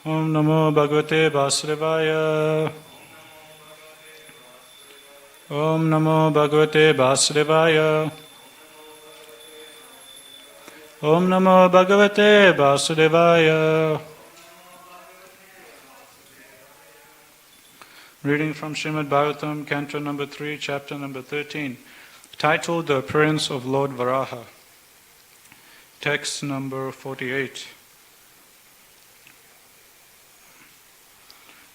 Om Namo Bhagavate Vasudevaya. Om Namo Bhagavate Vasudevaya. Om Namo Bhagavate Vasudevaya. Reading from Srimad Bhagavatam, Canto number 3, chapter number 13, titled The Appearance of Lord Varaha. Text number 48.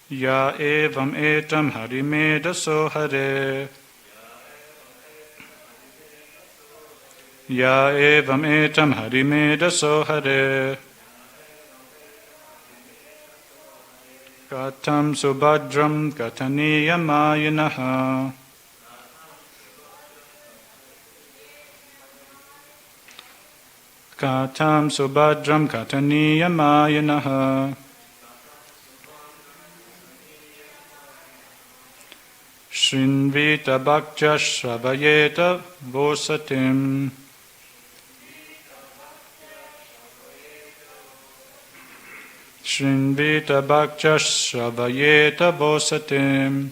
Ya evam etam harimedaso hare. Ya evam etam harimedaso hare. Katam subhadram kataniyamayanah. Katam subhadram kataniyamayanah. Shrinvita bhakja shravayeta vosatim. Shrinvita bhakja shravayeta vosatim.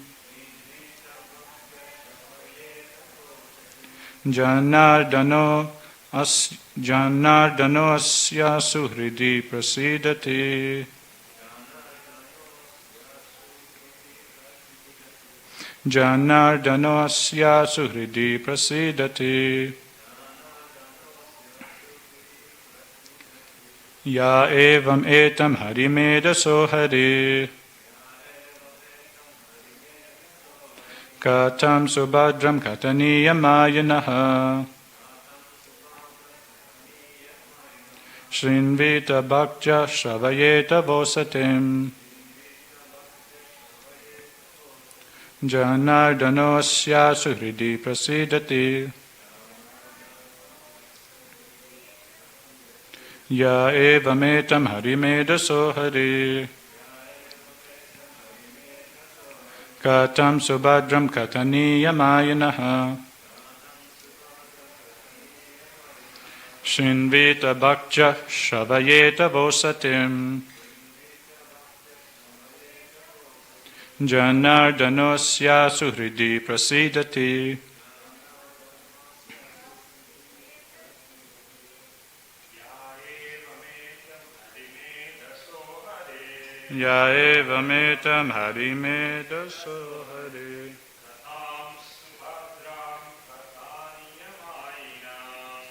Janardano asya suhridi prasidati. Janardano asya suhridi prasidati. Ya evam etam harimedaso hari. Katam subhadram kataniyamayanah. Shrinvita bhakja shravayeta vosatim. Janardano asya suhridi prasidati. Ya evametam harimedaso hari. Katam subhadram kataniyamayanah. Shrinvita bhakja shravayeta vosatim. Janardano asya suhridi prasidati. Ya evametam harimedaso hari.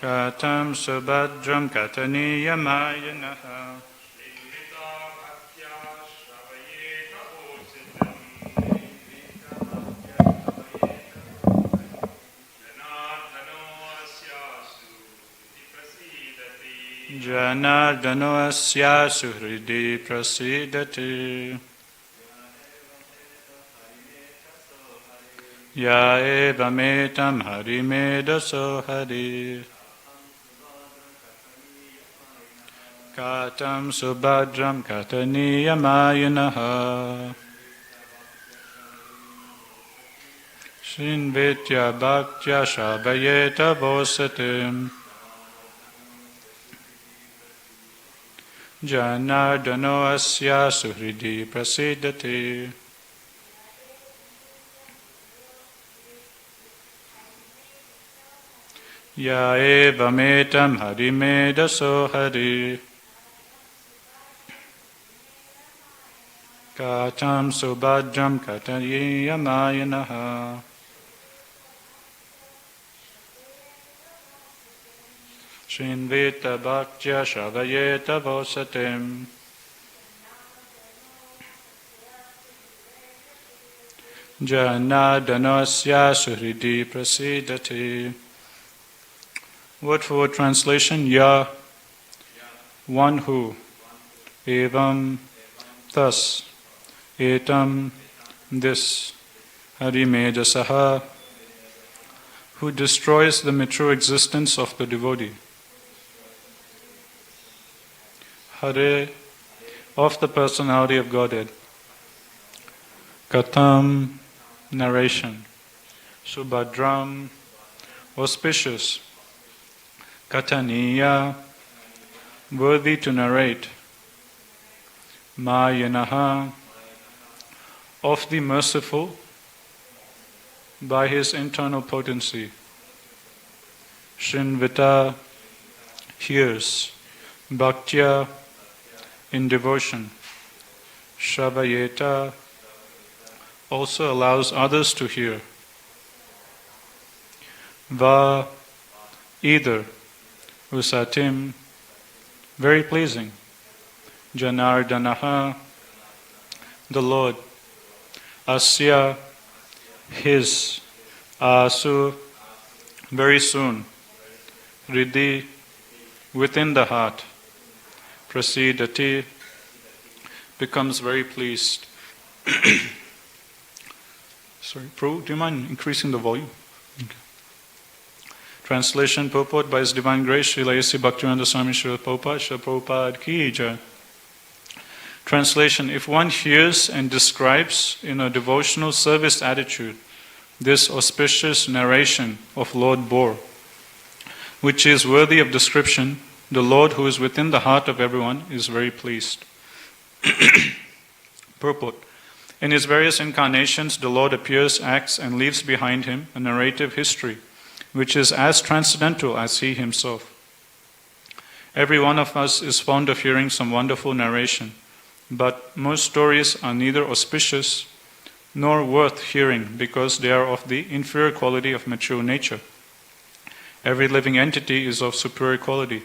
Katam subhadram kataniyamayanah. Janardano asya suhridi prasidati. Ya evametam harimedaso hari. Katam subhadram kataniyamayanah. Shrinvitya bhaktya shravayeta vosatim. Janardano asya suhridi prasidati. Ya evametam harimedaso hari. Katam subhadram kataniyamayanah. Shrinvita bhaktya shravayeta vosatim. Janardano asya suhridi prasidati. Word for word translation. Ya, one who. Evam, thus. Etam, this. Harimedasaha, who destroys the mature existence of the devotee. Hare, of the personality of Godhead. Katam, narration. Subhadram, auspicious. Kataniya, worthy to narrate. Mayanaha, of the merciful by his internal potency. Shinvita, hears. Bhaktya, in devotion. Shavayeta, also allows others to hear. Va, either. Usatim, very pleasing. Janardanaha, the Lord. Asya, his. Asu, very soon. Riddhi, within the heart. Prasidati, becomes very pleased. Sorry, Prabhu, do you mind increasing the volume? Okay. Translation, purport by His Divine Grace, Srila A.C. Bhaktivedanta Swami Srila Prabhupada Ki Jai. Translation, if one hears and describes in a devotional service attitude this auspicious narration of Lord Bor, which is worthy of description, the Lord who is within the heart of everyone is very pleased. Purport. In his various incarnations, the Lord appears, acts, and leaves behind him a narrative history, which is as transcendental as he himself. Every one of us is fond of hearing some wonderful narration, but most stories are neither auspicious nor worth hearing because they are of the inferior quality of mature nature. Every living entity is of superior quality,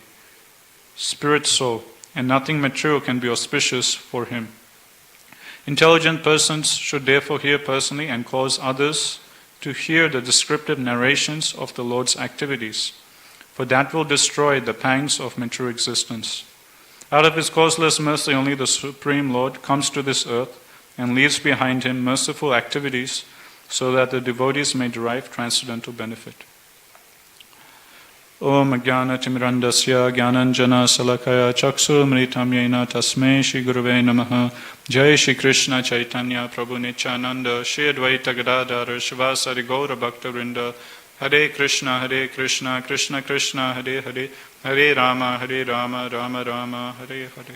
spirit soul, and nothing material can be auspicious for him. Intelligent persons should therefore hear personally and cause others to hear the descriptive narrations of the Lord's activities, for that will destroy the pangs of mature existence. Out of his causeless mercy, only the Supreme Lord comes to this earth and leaves behind him merciful activities so that the devotees may derive transcendental benefit. Om Jnana Timirandasya Jnananjana Salakaya Chaksu Mritam Yena Tasmei Shri Gurave Namaha. Jai Shri Krishna Chaitanya Prabhu Nityananda Shri Advaita Gadadhara Shivasari Gaura Bhakta-vrinda. Hare Krishna Krishna Krishna Hare Hare Hare Rama Rama Rama Hare Hare.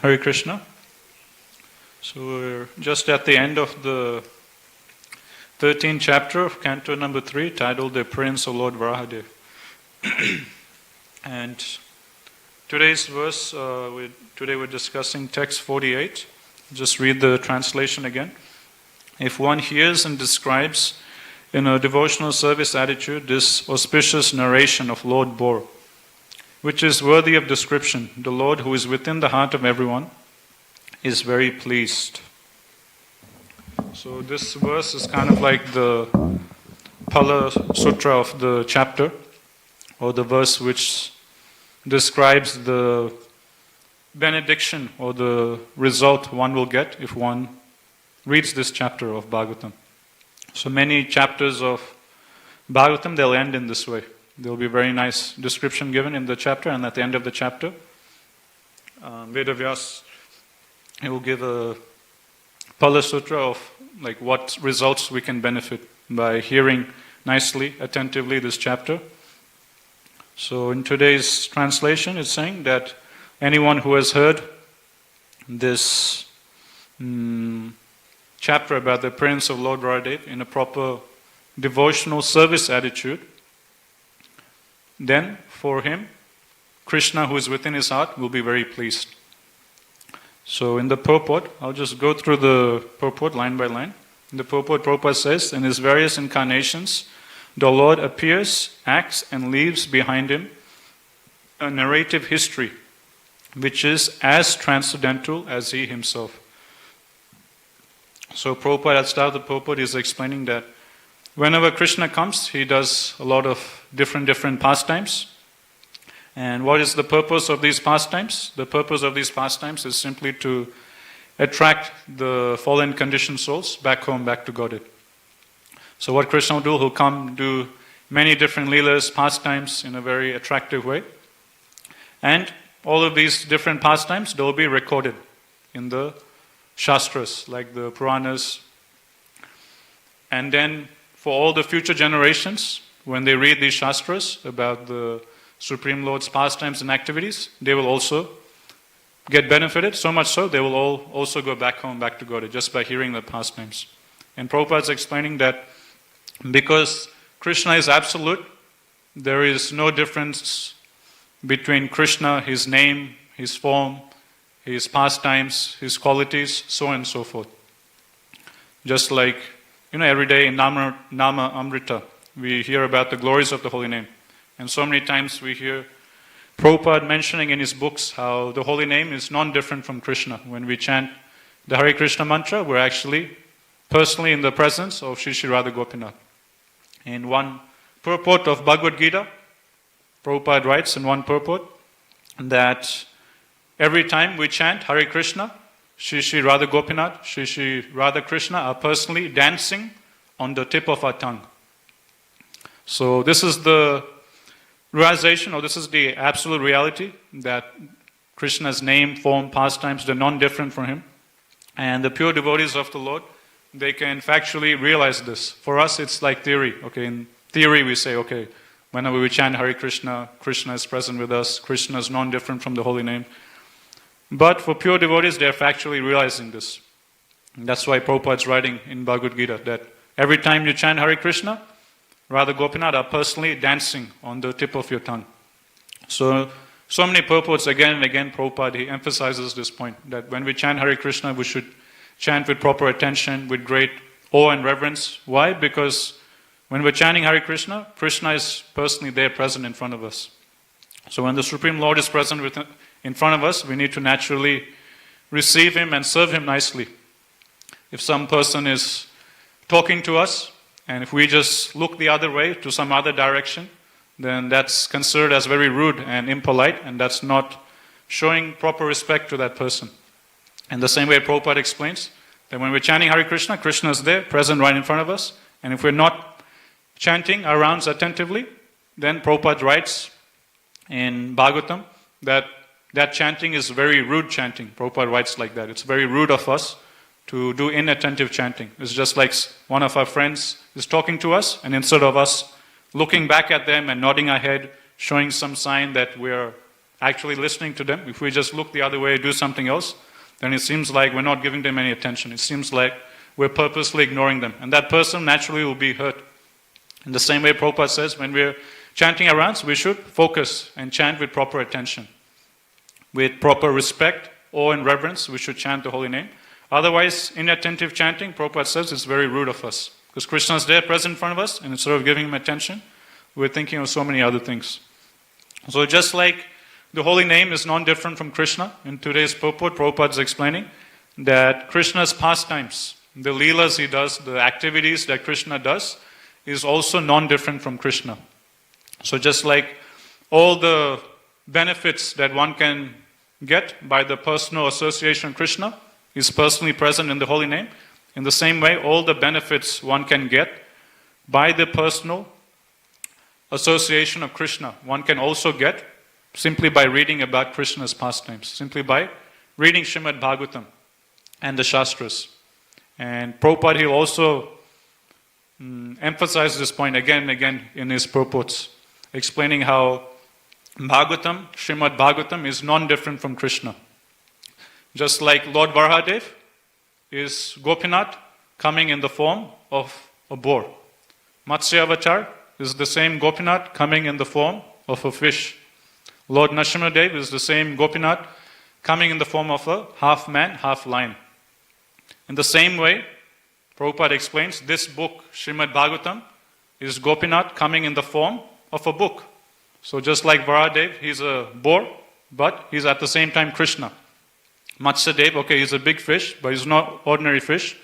Hare Krishna. So we're just at the end of the 13th chapter of Canto number 3, titled The Appearance of Lord Varahadev. And today's verse, today we're discussing text 48. Just read the translation again. If one hears and describes in a devotional service attitude this auspicious narration of Lord Bor, which is worthy of description, the Lord who is within the heart of everyone is very pleased. So this verse is kind of like the Pala Sutra of the chapter, or the verse which describes the benediction or the result one will get if one reads this chapter of Bhagavatam. So many chapters of Bhagavatam, they'll end in this way. There will be a very nice description given in the chapter, and at the end of the chapter, Vedavyas, he will give a Pala Sutra of like what results we can benefit by hearing nicely, attentively this chapter. So in today's translation, it's saying that anyone who has heard this chapter about the appearance of Lord Varahadev in a proper devotional service attitude, then for him, Krishna who is within his heart will be very pleased. So in the purport, I'll just go through the purport line by line. In the purport, Prabhupada says, in his various incarnations, the Lord appears, acts, and leaves behind him a narrative history, which is as transcendental as he himself. So Prabhupada, at the start of the purport, is explaining that whenever Krishna comes, he does a lot of different pastimes. And what is the purpose of these pastimes? The purpose of these pastimes is simply to attract the fallen conditioned souls back home, back to Godhead. So what Krishna will do, he'll come do many different leelas, pastimes in a very attractive way. And all of these different pastimes, they will be recorded in the Shastras, like the Puranas. And then for all the future generations, when they read these Shastras about the Supreme Lord's pastimes and activities, they will also get benefited, so much so they will all also go back home, back to Godhead, just by hearing the pastimes. And Prabhupada is explaining that because Krishna is absolute, there is no difference between Krishna, his name, his form, his pastimes, his qualities, so on and so forth. Just like, every day in Nama Amrita, we hear about the glories of the holy name. And so many times we hear Prabhupada mentioning in his books how the holy name is non-different from Krishna. When we chant the Hare Krishna mantra, we're actually personally in the presence of Shri Shri Radha Gopinath. In one purport of Bhagavad Gita, Prabhupada writes in one purport that every time we chant Hare Krishna, Shri Shri Radha Gopinath, Shri Shri Radha Krishna are personally dancing on the tip of our tongue. So this is the realization, or this is the absolute reality, that Krishna's name, form, pastimes, they're non-different from him. And the pure devotees of the Lord, they can factually realize this. For us, it's like theory. Okay, in theory we say, okay, whenever we chant Hare Krishna, Krishna is present with us, Krishna is non-different from the holy name. But for pure devotees, they're factually realizing this. And that's why Prabhupada is writing in Bhagavad Gita that every time you chant Hare Krishna, Radha Gopinath are personally dancing on the tip of your tongue. So many purports again and again, Prabhupada, he emphasizes this point, that when we chant Hare Krishna, we should chant with proper attention, with great awe and reverence. Why? Because when we're chanting Hare Krishna, Krishna is personally there, present in front of us. So when the Supreme Lord is present in front of us, we need to naturally receive him and serve him nicely. If some person is talking to us, and if we just look the other way, to some other direction, then that's considered as very rude and impolite, and that's not showing proper respect to that person. In the same way Prabhupada explains, that when we're chanting Hare Krishna, Krishna is there, present right in front of us, and if we're not chanting our rounds attentively, then Prabhupada writes in Bhagavatam that chanting is very rude chanting. Prabhupada writes like that. It's very rude of us to do inattentive chanting. It's just like one of our friends is talking to us, and instead of us looking back at them and nodding our head, showing some sign that we're actually listening to them, if we just look the other way, do something else, then it seems like we're not giving them any attention. It seems like we're purposely ignoring them. And that person naturally will be hurt. In the same way Prabhupada says, when we're chanting our rounds, we should focus and chant with proper attention. With proper respect, awe and reverence, we should chant the holy name. Otherwise, inattentive chanting, Prabhupada says, is very rude of us. Because Krishna is there, present in front of us, and instead of giving him attention, we're thinking of so many other things. So just like the holy name is non-different from Krishna, in today's purport, Prabhupada is explaining that Krishna's pastimes, the leelas he does, the activities that Krishna does, is also non-different from Krishna. So just like all the benefits that one can get by the personal association of Krishna is personally present in the holy name, in the same way all the benefits one can get by the personal association of Krishna, one can also get simply by reading about Krishna's pastimes, simply by reading Srimad Bhagavatam and the Shastras. And Prabhupada, he'll also emphasize this point again and again in his purports, explaining how Bhagavatam, Srimad Bhagavatam is non-different from Krishna. Just like Lord Varahadev is Gopinath coming in the form of a boar. Matsya Avatar is the same Gopinath coming in the form of a fish. Lord Nrsimhadev is the same Gopinath coming in the form of a half man, half lion. In the same way, Prabhupada explains, this book, Srimad Bhagavatam, is Gopinath coming in the form of a book. So just like Varahadev, he's a boar, but he's at the same time Krishna. Matsyadev, okay, he's a big fish, but he's not ordinary fish.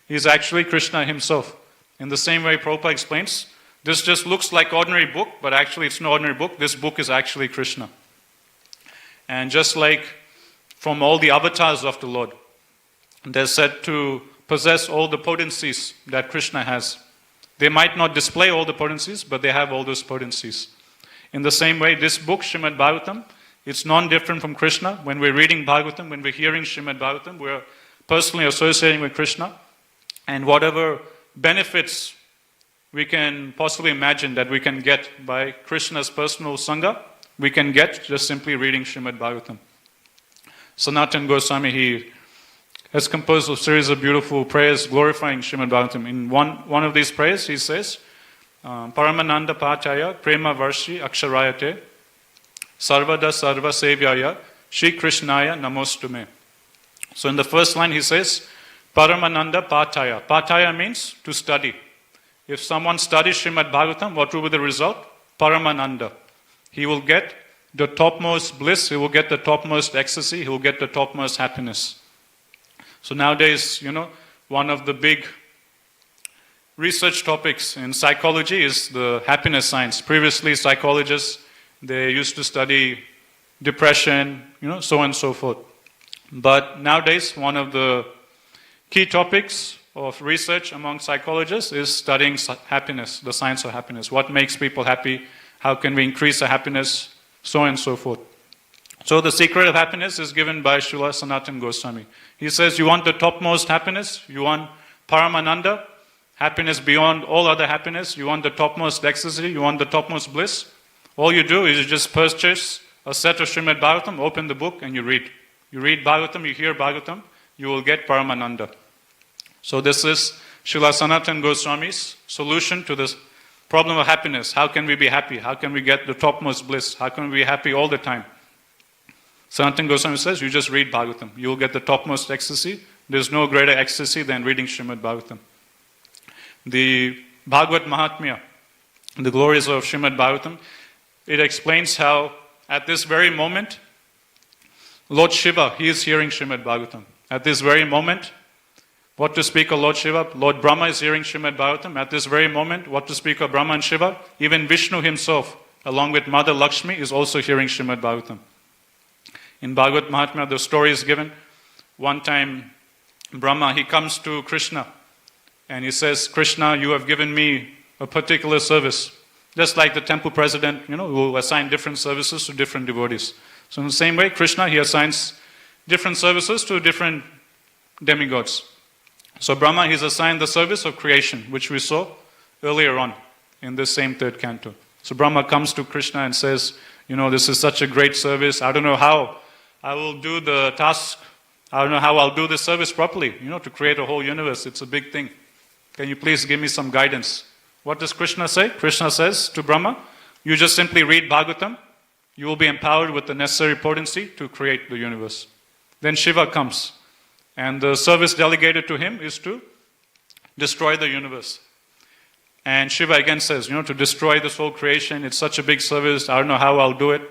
He's actually Krishna himself. In the same way, Prabhupada explains, this just looks like ordinary book, but actually it's no ordinary book. This book is actually Krishna. And just like from all the avatars of the Lord, they're said to possess all the potencies that Krishna has. They might not display all the potencies, but they have all those potencies. In the same way, this book, Srimad Bhagavatam, it's non-different from Krishna. When we're reading Bhagavatam, when we're hearing Srimad Bhagavatam, we're personally associating with Krishna. And whatever benefits we can possibly imagine that we can get by Krishna's personal Sangha, we can get just simply reading Srimad Bhagavatam. Sanatana Goswami, he has composed a series of beautiful prayers glorifying Srimad Bhagavatam. In one of these prayers, he says, Paramananda Pachaya Prema Varshi Aksharayate Sarvada Sarva Sevyaya Shri Krishnaya Namostume. So in the first line he says, Paramananda Pataya. Pataya means to study. If someone studies Srimad Bhagavatam, what will be the result? Paramananda. He will get the topmost bliss, he will get the topmost ecstasy, he will get the topmost happiness. So nowadays, one of the big research topics in psychology is the happiness science. Previously, psychologists, they used to study depression, so on and so forth. But nowadays, one of the key topics of research among psychologists is studying happiness, the science of happiness. What makes people happy? How can we increase the happiness? So on and so forth. So the secret of happiness is given by Srila Sanatana Goswami. He says, you want the topmost happiness? You want Paramananda? Happiness beyond all other happiness? You want the topmost ecstasy? You want the topmost bliss? All you do is you just purchase a set of Srimad Bhagavatam, open the book and you read. You read Bhagavatam, you hear Bhagavatam, you will get Paramananda. So this is Srila Sanatana Goswami's solution to this problem of happiness. How can we be happy? How can we get the topmost bliss? How can we be happy all the time? Sanatana Goswami says, you just read Bhagavatam. You will get the topmost ecstasy. There's no greater ecstasy than reading Srimad Bhagavatam. The Bhagavad Mahatmya, the glories of Srimad Bhagavatam, it explains how at this very moment, Lord Shiva, he is hearing Srimad Bhagavatam. At this very moment, what to speak of Lord Shiva? Lord Brahma is hearing Srimad Bhagavatam. At this very moment, what to speak of Brahma and Shiva? Even Vishnu himself, along with Mother Lakshmi, is also hearing Srimad Bhagavatam. In Bhagavad Mahatmya, the story is given. One time, Brahma, he comes to Krishna and he says, Krishna, you have given me a particular service. Just like the temple president, who will assign different services to different devotees. So in the same way, Krishna, he assigns different services to different demigods. So Brahma, he's assigned the service of creation, which we saw earlier on in this same third canto. So Brahma comes to Krishna and says, this is such a great service. I don't know how I will do the task. I don't know how I'll do the service properly, to create a whole universe. It's a big thing. Can you please give me some guidance? What does Krishna say? Krishna says to Brahma, you just simply read Bhagavatam. You will be empowered with the necessary potency to create the universe. Then Shiva comes. And the service delegated to him is to destroy the universe. And Shiva again says, to destroy this whole creation, it's such a big service, I don't know how I'll do it.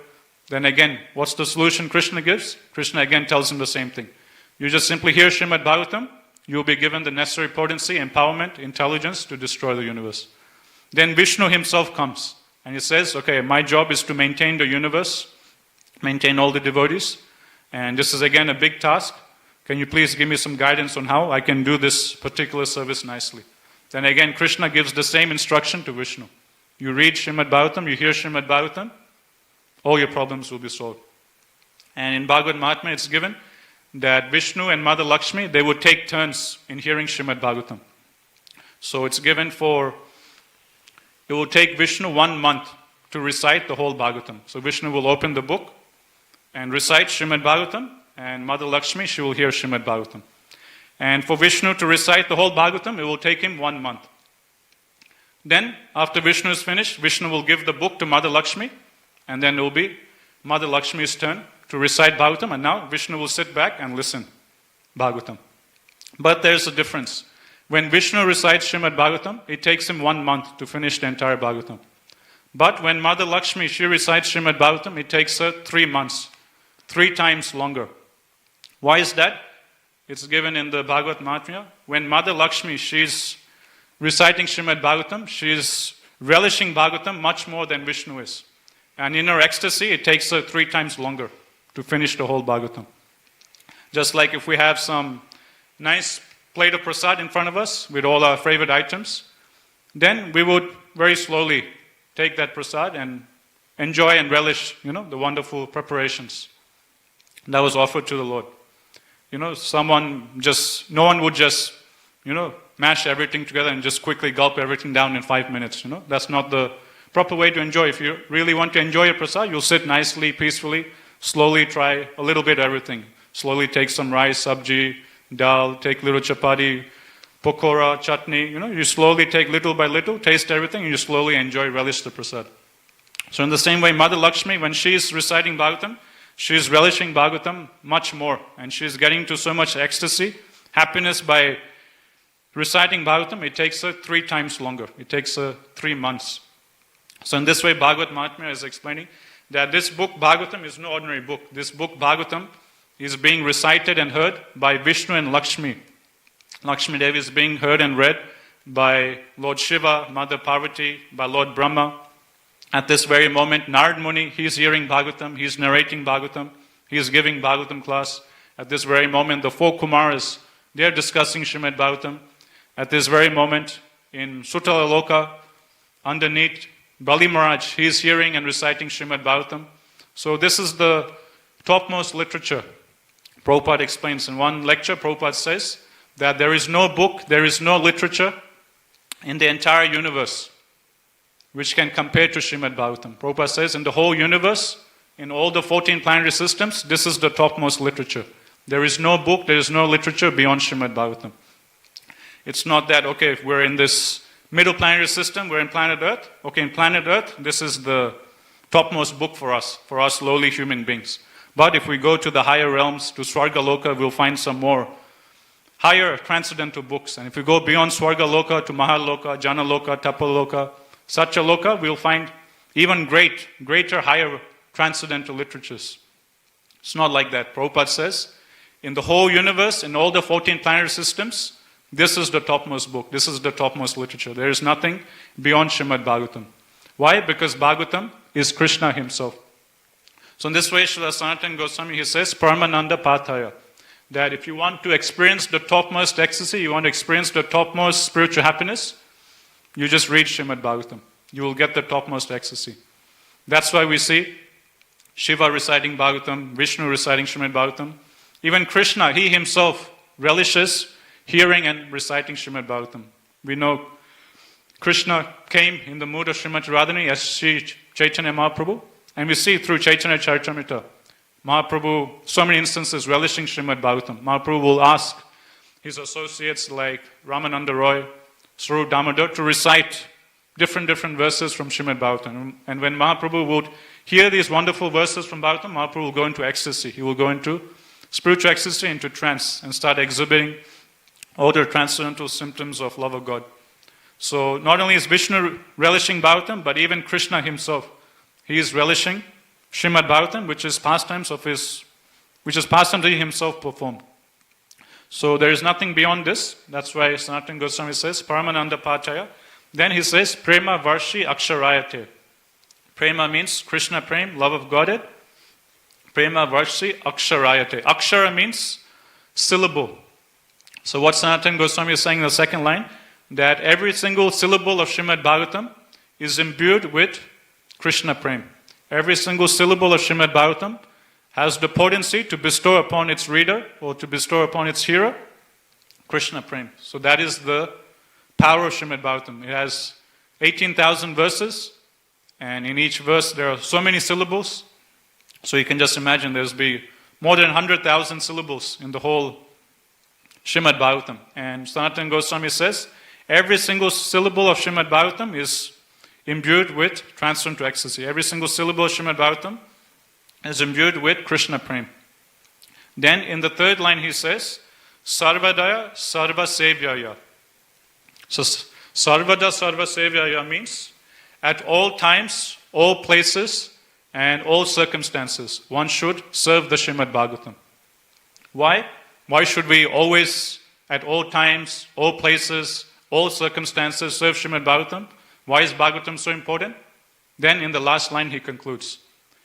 Then again, what's the solution Krishna gives? Krishna again tells him the same thing. You just simply hear Srimad Bhagavatam, you'll be given the necessary potency, empowerment, intelligence to destroy the universe. Then Vishnu himself comes and he says, okay, my job is to maintain the universe, maintain all the devotees, and this is again a big task. Can you please give me some guidance on how I can do this particular service nicely? Then again, Krishna gives the same instruction to Vishnu. You read Srimad Bhagavatam, you hear Srimad Bhagavatam, all your problems will be solved. And in Bhagavad Mahatmya, it's given that Vishnu and Mother Lakshmi, they would take turns in hearing Srimad Bhagavatam. So it's given it will take Vishnu 1 month to recite the whole Bhagavatam. So Vishnu will open the book and recite Srimad Bhagavatam, and Mother Lakshmi, she will hear Srimad Bhagavatam. And for Vishnu to recite the whole Bhagavatam, it will take him 1 month. Then, after Vishnu is finished, Vishnu will give the book to Mother Lakshmi, and then it will be Mother Lakshmi's turn to recite Bhagavatam, and now Vishnu will sit back and listen Bhagavatam. But there's a difference. When Vishnu recites Srimad Bhagavatam, it takes him 1 month to finish the entire Bhagavatam. But when Mother Lakshmi, she recites Srimad Bhagavatam, it takes her 3 months, 3 times longer. Why is that? It's given in the Bhagavad Mahatmya. When Mother Lakshmi, she's reciting Srimad Bhagavatam, she's relishing Bhagavatam much more than Vishnu is. And in her ecstasy, it takes her 3 times longer to finish the whole Bhagavatam. Just like if we have some nice plate of prasad in front of us with all our favorite items, then we would very slowly take that prasad and enjoy and relish, the wonderful preparations that was offered to the Lord. No one would just, mash everything together and just quickly gulp everything down in 5 minutes. That's not the proper way to enjoy. If you really want to enjoy a prasad, you'll sit nicely, peacefully, slowly try a little bit of everything. Slowly take some rice, sabji, dal, take little chapati, pakora, chutney. You slowly take little by little, taste everything, and you slowly enjoy, relish the prasad. So in the same way, Mother Lakshmi, when she is reciting Bhagavatam, she is relishing Bhagavatam much more. And she is getting to so much ecstasy, happiness by reciting Bhagavatam. It takes her 3 times longer. It takes her 3 months. So in this way, Bhagavad Mahatmya is explaining that this book, Bhagavatam, is no ordinary book. This book, Bhagavatam, is being recited and heard by Vishnu and Lakshmi. Lakshmi Devi is being heard and read by Lord Shiva, Mother Parvati, by Lord Brahma. At this very moment, Narad Muni, he is hearing Bhagavatam, he is narrating Bhagavatam, he is giving Bhagavatam class. At this very moment, the 4 Kumaras, they are discussing Srimad Bhagavatam. At this very moment, in Sutala Loka, underneath, Bali Maharaj, he is hearing and reciting Srimad Bhagavatam. So this is the topmost literature. Prabhupada explains in one lecture, Prabhupada says that there is no book, there is no literature in the entire universe which can compare to Srimad Bhagavatam. Prabhupada says in the whole universe, in all the 14 planetary systems, this is the topmost literature. There is no book, there is no literature beyond Srimad Bhagavatam. It's not that, okay, if we're in this middle planetary system, we're in planet Earth. Okay, in planet Earth, this is the topmost book for us lowly human beings. But if we go to the higher realms, to Swarga Loka, we'll find some more higher transcendental books. And if we go beyond Swarga Loka to Mahaloka, Jana Loka, Tapa Loka, Satya Loka, we'll find even greater, higher transcendental literatures. It's not like that. Prabhupada says, in the whole universe, in all the 14 planetary systems, this is the topmost book. This is the topmost literature. There is nothing beyond Srimad Bhagavatam. Why? Because Bhagavatam is Krishna himself. So in this way, Srila Sanatana Goswami, he says, Paramananda Pathaya, that if you want to experience the topmost ecstasy, you want to experience the topmost spiritual happiness, you just read Srimad Bhagavatam. You will get the topmost ecstasy. That's why we see Shiva reciting Bhagavatam, Vishnu reciting Srimad Bhagavatam. Even Krishna, he himself relishes hearing and reciting Srimad Bhagavatam. We know Krishna came in the mood of Srimati Radhani as Sri Chaitanya Mahaprabhu. And we see through Chaitanya Charitamrita, Mahaprabhu, so many instances relishing Srimad Bhagavatam. Mahaprabhu will ask his associates like Ramananda Roy, Swarup Damodar to recite different verses from Srimad Bhagavatam. And when Mahaprabhu would hear these wonderful verses from Bhagavatam, Mahaprabhu will go into ecstasy. He will go into spiritual ecstasy, into trance, and start exhibiting all the transcendental symptoms of love of God. So not only is Vishnu relishing Bhagavatam, but even Krishna himself, he is relishing Srimad Bhagavatam, which is pastimes he himself performed. So there is nothing beyond this. That's why Sanatana Goswami says, Paramananda Pachaya. Then he says, Prema Varshi Aksharayate. Prema means Krishna Prem, love of Godhead. Prema Varshi Aksharayate. Akshara means syllable. So what Sanatana Goswami is saying in the second line, that every single syllable of Srimad Bhagavatam is imbued with Krishna Prem. Every single syllable of Srimad Bhagavatam has the potency to bestow upon its reader or to bestow upon its hearer Krishna Prem. So that is the power of Srimad Bhagavatam. It has 18,000 verses, and in each verse there are so many syllables. So you can just imagine there's be more than 100,000 syllables in the whole Srimad Bhagavatam. And Sanatana Goswami says, every single syllable of Srimad Bhagavatam is imbued with transcendental ecstasy. Every single syllable of Srimad Bhagavatam is imbued with Krishna Prem. Then in the third line he says, Sarvadaya Sarva Sevyaya. So Sarvada Sarva Sevyaya means at all times, all places, and all circumstances, one should serve the Srimad Bhagavatam. Why? Why should we always, at all times, all places, all circumstances, serve Srimad Bhagavatam? Why is Bhagavatam so important? Then in the last line he concludes,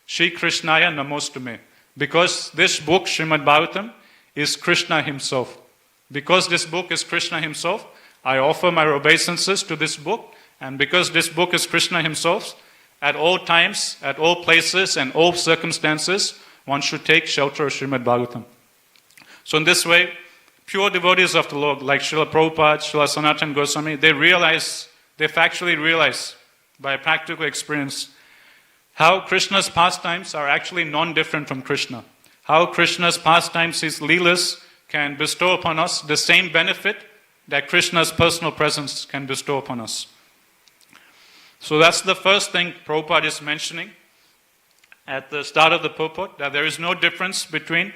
Shri Krishnaya Namostume. Because this book, Srimad Bhagavatam, is Krishna himself. Because this book is Krishna himself, I offer my obeisances to this book. And because this book is Krishna himself, at all times, at all places, and all circumstances, one should take shelter of Srimad Bhagavatam. So in this way, pure devotees of the Lord, like Srila Prabhupada, Srila Sanatana Goswami, they factually realize by practical experience how Krishna's pastimes are actually non-different from Krishna. How Krishna's pastimes, his leelas, can bestow upon us the same benefit that Krishna's personal presence can bestow upon us. So that's the first thing Prabhupada is mentioning at the start of the purport, that there is no difference between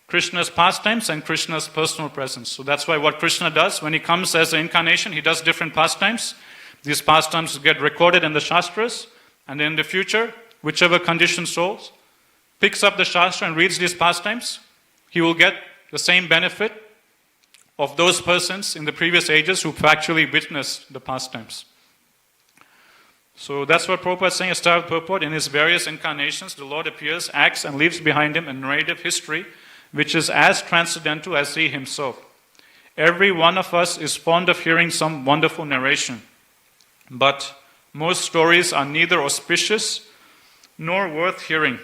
Krishna's pastimes and Krishna's personal presence. So that's why what Krishna does, when he comes as an incarnation, he does different pastimes. These pastimes get recorded in the Shastras, and in the future, whichever conditioned souls picks up the Shastra and reads these pastimes, he will get the same benefit of those persons in the previous ages who actually witnessed the pastimes. So that's what Prabhupada is saying at start of purport. In his various incarnations, the Lord appears, acts, and leaves behind him a narrative history which is as transcendental as he himself. Every one of us is fond of hearing some wonderful narration, but most stories are neither auspicious nor worth hearing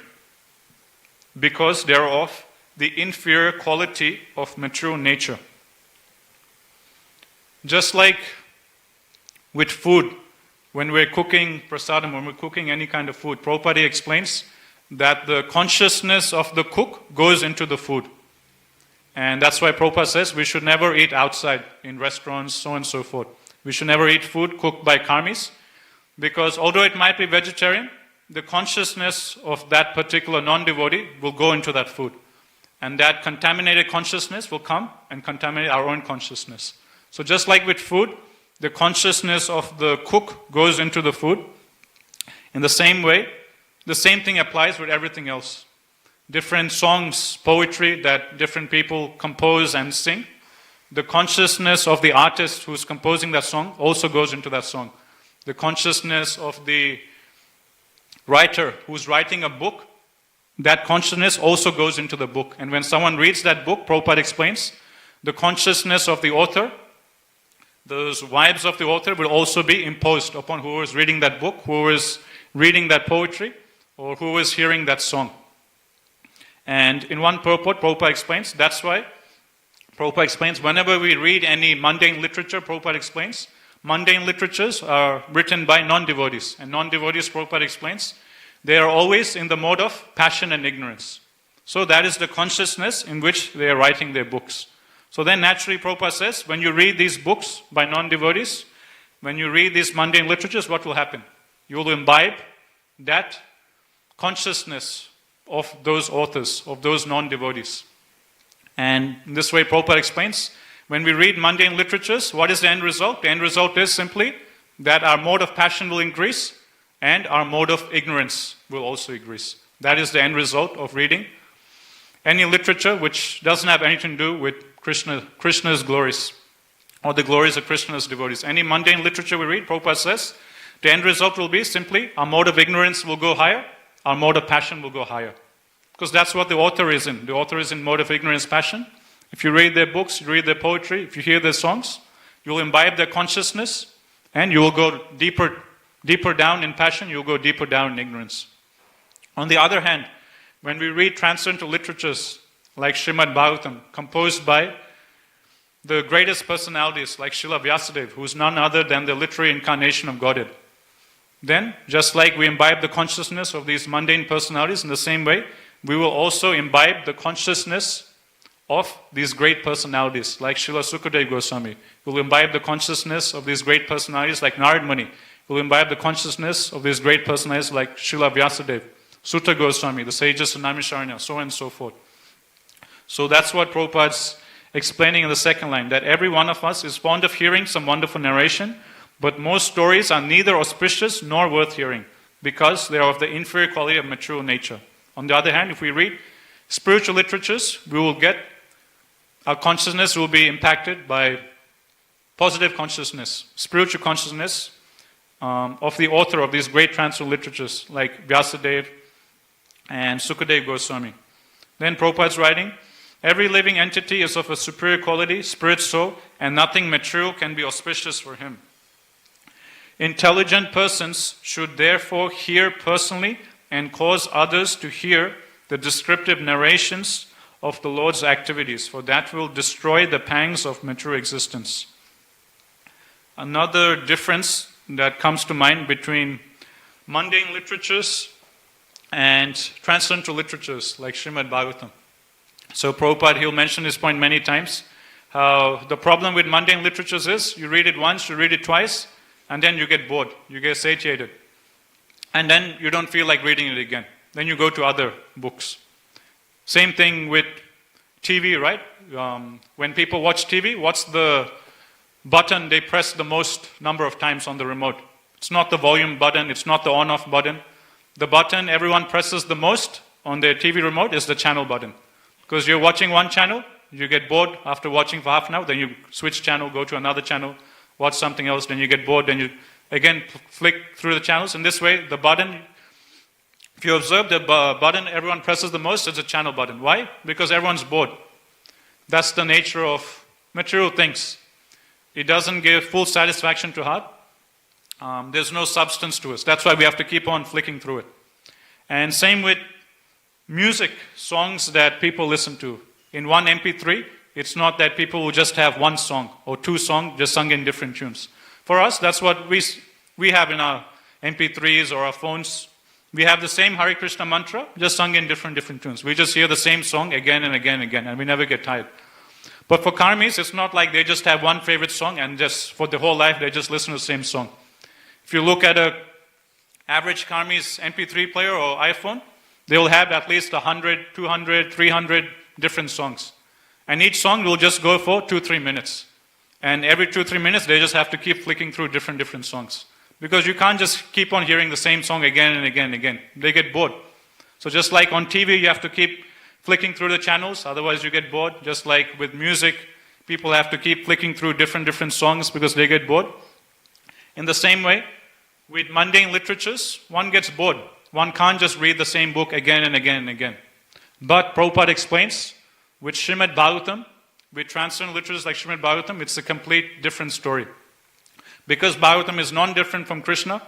because they are of the inferior quality of material nature. Just like with food, when we're cooking prasadam, when we're cooking any kind of food, Prabhupada explains that the consciousness of the cook goes into the food. And that's why Prabhupada says we should never eat outside in restaurants, so on and so forth. We should never eat food cooked by karmis, because although it might be vegetarian, the consciousness of that particular non-devotee will go into that food. And that contaminated consciousness will come and contaminate our own consciousness. So just like with food, the consciousness of the cook goes into the food. In the same way, the same thing applies with everything else. Different songs, poetry that different people compose and sing, the consciousness of the artist who's composing that song also goes into that song. The consciousness of the writer who's writing a book, that consciousness also goes into the book. And when someone reads that book, Prabhupada explains, the consciousness of the author, those vibes of the author will also be imposed upon who is reading that book, who is reading that poetry, or who is hearing that song. And in one purport, Prabhupada explains, that's why Prabhupada explains, whenever we read any mundane literature, Prabhupada explains, mundane literatures are written by non-devotees. And non-devotees, Prabhupada explains, they are always in the mode of passion and ignorance. So that is the consciousness in which they are writing their books. So then naturally, Prabhupada says, when you read these books by non-devotees, when you read these mundane literatures, what will happen? You will imbibe that consciousness of those authors, of those non-devotees. And in this way, Prabhupada explains, when we read mundane literatures, what is the end result? The end result is simply that our mode of passion will increase and our mode of ignorance will also increase. That is the end result of reading any literature which doesn't have anything to do with Krishna's glories or the glories of Krishna's devotees. Any mundane literature we read, Prabhupada says, the end result will be simply our mode of ignorance will go higher, our mode of passion will go higher. Because that's what the author is in. The author is in mode of ignorance, passion. If you read their books, you read their poetry, if you hear their songs, you will imbibe their consciousness and you will go deeper down in passion, you will go deeper down in ignorance. On the other hand, when we read transcendental literatures like Srimad Bhagavatam, composed by the greatest personalities like Srila Vyasadeva, who is none other than the literary incarnation of Godhead, then, just like we imbibe the consciousness of these mundane personalities, in the same way, we will also imbibe the consciousness of these great personalities, like Srila Sukadeva Goswami. We'll imbibe the consciousness of these great personalities like Narad Muni. We'll imbibe the consciousness of these great personalities like Srila Vyasadeva, Sutta Goswami, the sages of Naimisharanya, so on and so forth. So that's what Prabhupada's explaining in the second line, that every one of us is fond of hearing some wonderful narration, but most stories are neither auspicious nor worth hearing, because they are of the inferior quality of material nature. On the other hand, if we read spiritual literatures, our consciousness will be impacted by positive consciousness, spiritual consciousness of the author of these great transcendental literatures, like Vyasadeva and Sukadeva Goswami. Then Prabhupada's writing, every living entity is of a superior quality, spirit soul, and nothing material can be auspicious for him. Intelligent persons should therefore hear personally and cause others to hear the descriptive narrations of the Lord's activities, for that will destroy the pangs of mature existence. Another difference that comes to mind between mundane literatures and transcendental literatures like Srimad Bhagavatam. So Prabhupada, he'll mention this point many times, how the problem with mundane literatures is you read it once, you read it twice, and then you get bored, you get satiated. And then you don't feel like reading it again. Then you go to other books. Same thing with TV, right? When people watch TV, what's the button they press the most number of times on the remote? It's not the volume button, it's not the on-off button. The button everyone presses the most on their TV remote is the channel button. Because you're watching one channel, you get bored after watching for half an hour, then you switch channel, go to another channel, watch something else, then you get bored, then you again flick through the channels. In this way, the button, if you observe the button everyone presses the most, it's a channel button. Why? Because everyone's bored. That's the nature of material things. It doesn't give full satisfaction to heart. There's no substance to it. That's why we have to keep on flicking through it. And same with music, songs that people listen to. In one MP3, it's not that people will just have one song or two songs just sung in different tunes. For us, that's what we have in our MP3s or our phones. We have the same Hare Krishna mantra, just sung in different tunes. We just hear the same song again and again and again, and we never get tired. But for karmis, it's not like they just have one favorite song and just for the whole life they just listen to the same song. If you look at an average karmi's MP3 player or iPhone, they will have at least 100, 200, 300 different songs. And each song will just go for 2-3 minutes. And every 2-3 minutes, they just have to keep flicking through different songs. Because you can't just keep on hearing the same song again and again and again. They get bored. So just like on TV, you have to keep flicking through the channels, otherwise you get bored. Just like with music, people have to keep flicking through different songs because they get bored. In the same way, with mundane literatures, one gets bored. One can't just read the same book again and again and again. But Prabhupada explains, with Srimad Bhagavatam, with transcendental literatures like Srimad Bhagavatam, it's a complete different story. Because Bhagavatam is non-different from Krishna,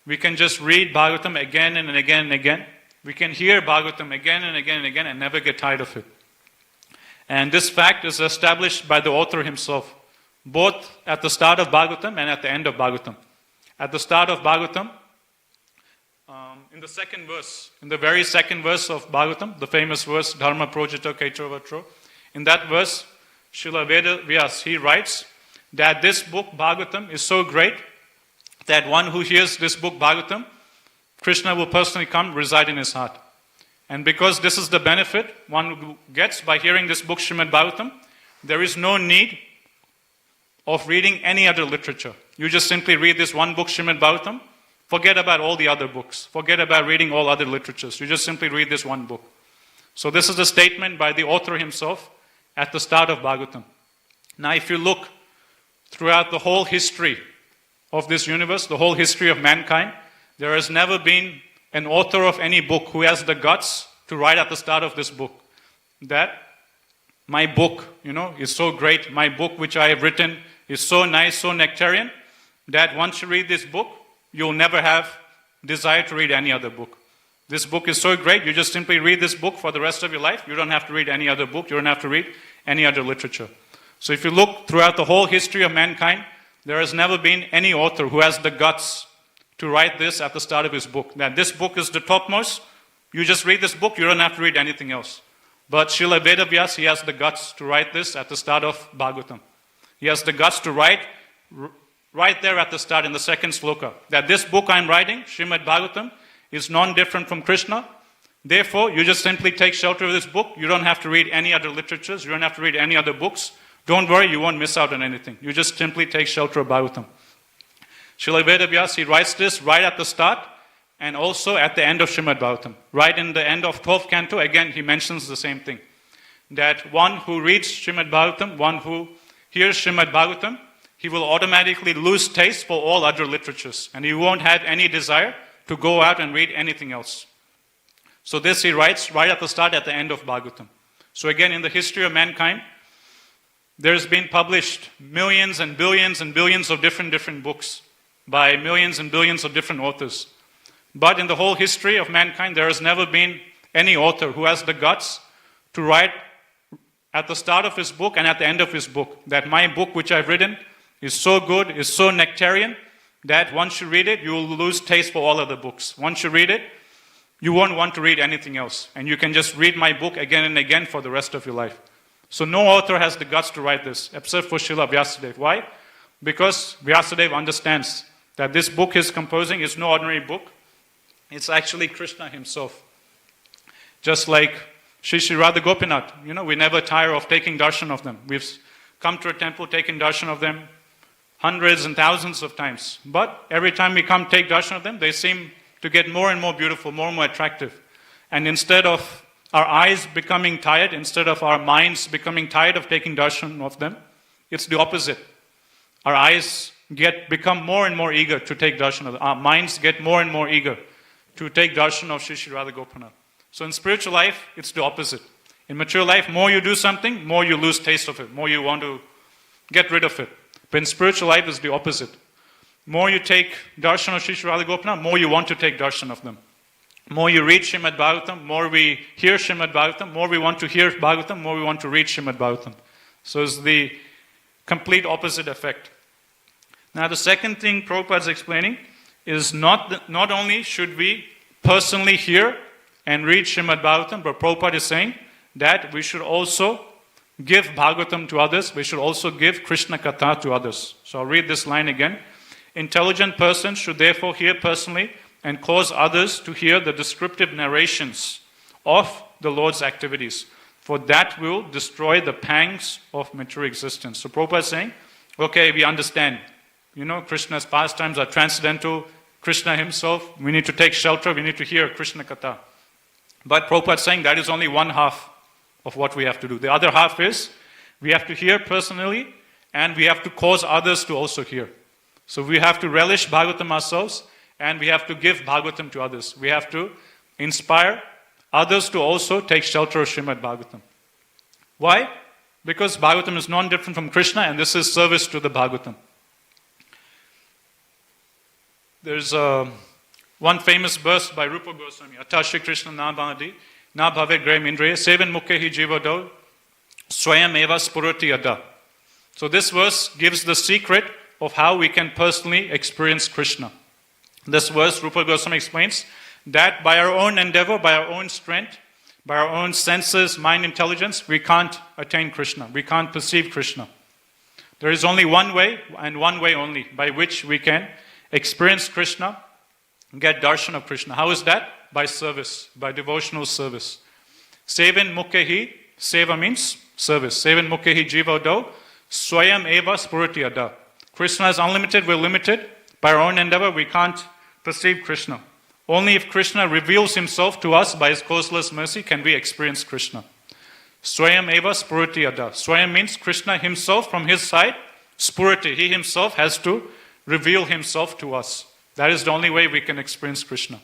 we can just read Bhagavatam again and again and again. We can hear Bhagavatam again and again and again and never get tired of it. And this fact is established by the author himself, both at the start of Bhagavatam and at the end of Bhagavatam. At the start of Bhagavatam, in the second verse, in the very second verse of Bhagavatam, the famous verse, Dharma Projita Kaitavatro, in that verse, Srila Veda Vyas, he writes that this book, Bhagavatam, is so great that one who hears this book, Bhagavatam, Krishna will personally come reside in his heart. And because this is the benefit one gets by hearing this book, Srimad Bhagavatam, there is no need of reading any other literature. You just simply read this one book, Srimad Bhagavatam, forget about all the other books, forget about reading all other literatures. You just simply read this one book. So this is a statement by the author himself at the start of Bhagavatam. Now if you look throughout the whole history of this universe, the whole history of mankind, there has never been an author of any book who has the guts to write at the start of this book that my book, is so great, my book which I have written is so nice, so nectarian, that once you read this book, you'll never have desire to read any other book. This book is so great, you just simply read this book for the rest of your life. You don't have to read any other book. You don't have to read any other literature. So if you look throughout the whole history of mankind, there has never been any author who has the guts to write this at the start of his book. That this book is the topmost. You just read this book, you don't have to read anything else. But Srila Veda Vyas, he has the guts to write this at the start of Bhagavatam. He has the guts to write right there at the start in the second sloka, that this book I'm writing, Srimad Bhagavatam, is non-different from Krishna. Therefore, you just simply take shelter of this book. You don't have to read any other literatures. You don't have to read any other books. Don't worry, you won't miss out on anything. You just simply take shelter of Bhagavatam. Srila Veda Vyas, he writes this right at the start and also at the end of Srimad Bhagavatam. Right in the end of 12th canto, again, he mentions the same thing. That one who reads Srimad Bhagavatam, one who hears Srimad Bhagavatam, he will automatically lose taste for all other literatures. And he won't have any desire to go out and read anything else. So this he writes right at the start, at the end of Bhagavatam. So again, in the history of mankind, there's been published millions and billions of different books by millions and billions of different authors. But in the whole history of mankind, there has never been any author who has the guts to write at the start of his book and at the end of his book that my book which I've written is so good, is so nectarian, that once you read it, you will lose taste for all other books. Once you read it, you won't want to read anything else. And you can just read my book again and again for the rest of your life. So no author has the guts to write this, except for Srila Vyasadeva. Why? Because Vyasadeva understands that this book he's composing is no ordinary book. It's actually Krishna himself. Just like Shri Radha Gopinath, we never tire of taking darshan of them. We've come to a temple, taken darshan of them hundreds and thousands of times. But every time we come take darshan of them, they seem to get more and more beautiful, more and more attractive. And instead of our eyes becoming tired, instead of our minds becoming tired of taking darshan of them, it's the opposite. Our eyes become more and more eager to take darshan of them. Our minds get more and more eager to take darshan of Shri Radha Gopinath. So in spiritual life, it's the opposite. In mature life, more you do something, more you lose taste of it, more you want to get rid of it. But in spiritual life, it's the opposite. More you take darshan of Shri Radha Gopinath, more you want to take darshan of them. More you read Srimad Bhagavatam, more we hear Srimad Bhagavatam, more we want to hear Bhagavatam, more we want to read Srimad Bhagavatam. So it's the complete opposite effect. Now the second thing Prabhupada is explaining is not only should we personally hear and read Srimad Bhagavatam, but Prabhupada is saying that we should also give Bhagavatam to others, we should also give Krishna Katha to others. So I'll read this line again. Intelligent persons should therefore hear personally and cause others to hear the descriptive narrations of the Lord's activities, for that will destroy the pangs of mature existence. So Prabhupada is saying, okay, we understand, Krishna's pastimes are transcendental, Krishna himself, we need to take shelter, we need to hear Krishna Katha. But Prabhupada is saying that is only one half of what we have to do. The other half is, we have to hear personally, and we have to cause others to also hear. So we have to relish Bhagavatam ourselves, and we have to give Bhagavatam to others. We have to inspire others to also take shelter of Srimad Bhagavatam. Why? Because Bhagavatam is non-different from Krishna, and this is service to the Bhagavatam. There's one famous verse by Rupa Goswami, Atta Shri Krishna Nabhadi, Na Bhave Graham Indriya, Seven Mukhehi Jivado, Swayam Eva Spurati Ada. So this verse gives the secret of how we can personally experience Krishna. This verse, Rupa Goswami explains that by our own endeavor, by our own strength, by our own senses, mind, intelligence, we can't attain Krishna. We can't perceive Krishna. There is only one way, and one way only, by which we can experience Krishna, get darshan of Krishna. How is that? By service, by devotional service. Seven mukhehi, seva means service. Seven mukhehi jivado, swayam eva spurati ada. Krishna is unlimited, we're limited. By our own endeavor, we can't perceive Krishna. Only if Krishna reveals himself to us by his causeless mercy can we experience Krishna. Swayam eva spurati ada. Swayam means Krishna himself from his side. Spurati, he himself has to reveal himself to us. That is the only way we can experience Krishna.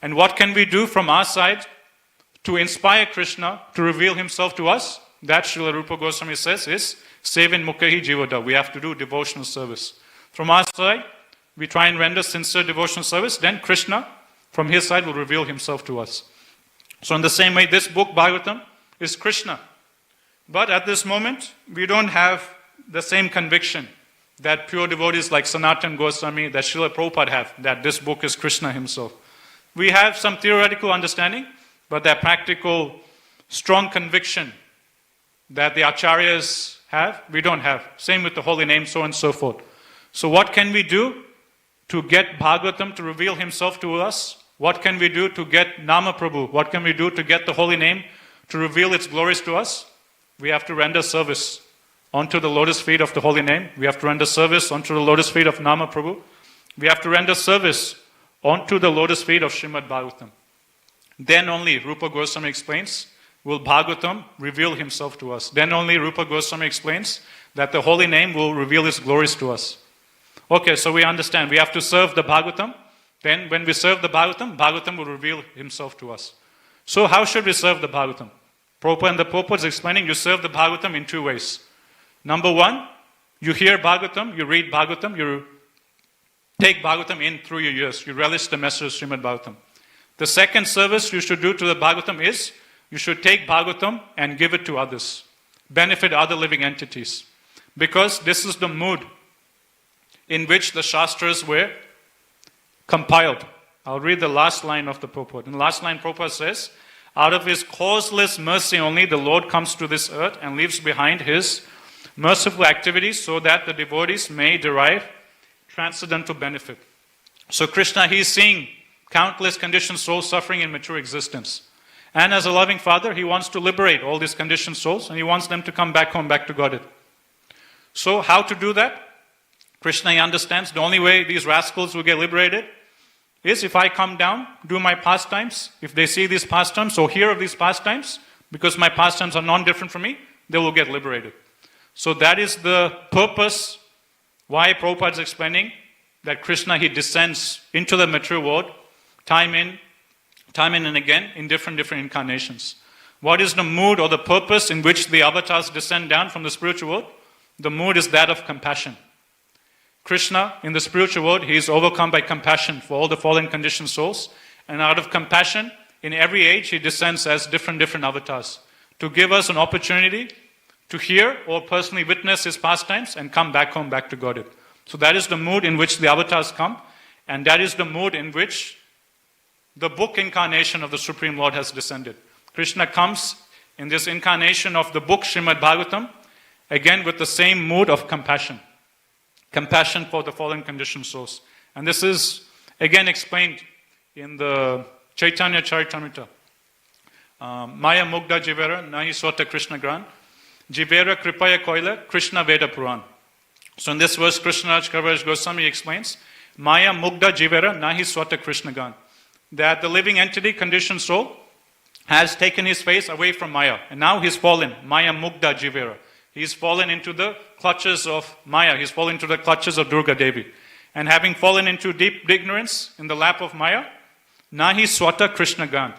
And what can we do from our side to inspire Krishna to reveal himself to us? That Srila Rupa Goswami says is Sevin Mukhehi Jivada. We have to do devotional service. From our side, we try and render sincere devotional service, then Krishna, from his side, will reveal himself to us. So in the same way, this book, Bhagavatam, is Krishna. But at this moment, we don't have the same conviction that pure devotees like Sanatana Goswami, that Srila Prabhupada have, that this book is Krishna himself. We have some theoretical understanding, but that practical, strong conviction that the acharyas have, we don't have. Same with the holy name, so on and so forth. So what can we do to get Bhagavatam to reveal himself to us? What can we do to get Nama Prabhu? What can we do to get the holy name to reveal its glories to us? We have to render service onto the lotus feet of the holy name. We have to render service onto the lotus feet of Nama Prabhu. We have to render service onto the lotus feet of Srimad Bhagavatam. Then only, Rupa Goswami explains, will Bhagavatam reveal himself to us. Then only Rupa Goswami explains that the holy name will reveal its glories to us. Okay, so we understand. We have to serve the Bhagavatam. Then when we serve the Bhagavatam, Bhagavatam will reveal himself to us. So how should we serve the Bhagavatam? Prabhupada and the Prabhupada is explaining you serve the Bhagavatam in two ways. Number one, you hear Bhagavatam, you read Bhagavatam, you take Bhagavatam in through your ears. You relish the message of Srimad Bhagavatam. The second service you should do to the Bhagavatam is you should take Bhagavatam and give it to others, benefit other living entities. Because this is the mood in which the Shastras were compiled. I'll read the last line of the purport. In the last line, Prabhupada says, out of His causeless mercy only, the Lord comes to this earth and leaves behind His merciful activities so that the devotees may derive transcendental benefit. So Krishna, He is seeing countless conditioned souls suffering in mature existence. And as a loving Father, He wants to liberate all these conditioned souls and He wants them to come back home, back to Godhead. So how to do that? Krishna, He understands the only way these rascals will get liberated is if I come down, do my pastimes. If they see these pastimes or hear of these pastimes, because my pastimes are non-different from me, they will get liberated. So that is the purpose why Prabhupada is explaining that Krishna, He descends into the mature world time in and again in different incarnations. What is the mood or the purpose in which the avatars descend down from the spiritual world? The mood is that of compassion. Krishna, in the spiritual world, He is overcome by compassion for all the fallen conditioned souls. And out of compassion, in every age, He descends as different avatars to give us an opportunity to hear or personally witness His pastimes and come back home, back to Godhead. So that is the mood in which the avatars come. And that is the mood in which the book incarnation of the Supreme Lord has descended. Krishna comes in this incarnation of the book Srimad Bhagavatam, again with the same mood of compassion. Compassion for the fallen conditioned souls. And this is again explained in the Chaitanya Charitamrita. Maya Mugda Jivera Nahi Swata Krishna Gran Jivera Kripaya Koila Krishna Veda Puran. So in this verse, Krishnaraj Kaviraj Goswami explains, Maya Mugda Jivera Nahi Swata Krishna Gan. That the living entity, conditioned soul, has taken his face away from Maya. And now he's fallen. Maya Mugda Jivera. He's fallen into the clutches of Maya. He's fallen into the clutches of Durga Devi. And having fallen into deep ignorance in the lap of Maya, Nahi Swata Krishna Gan.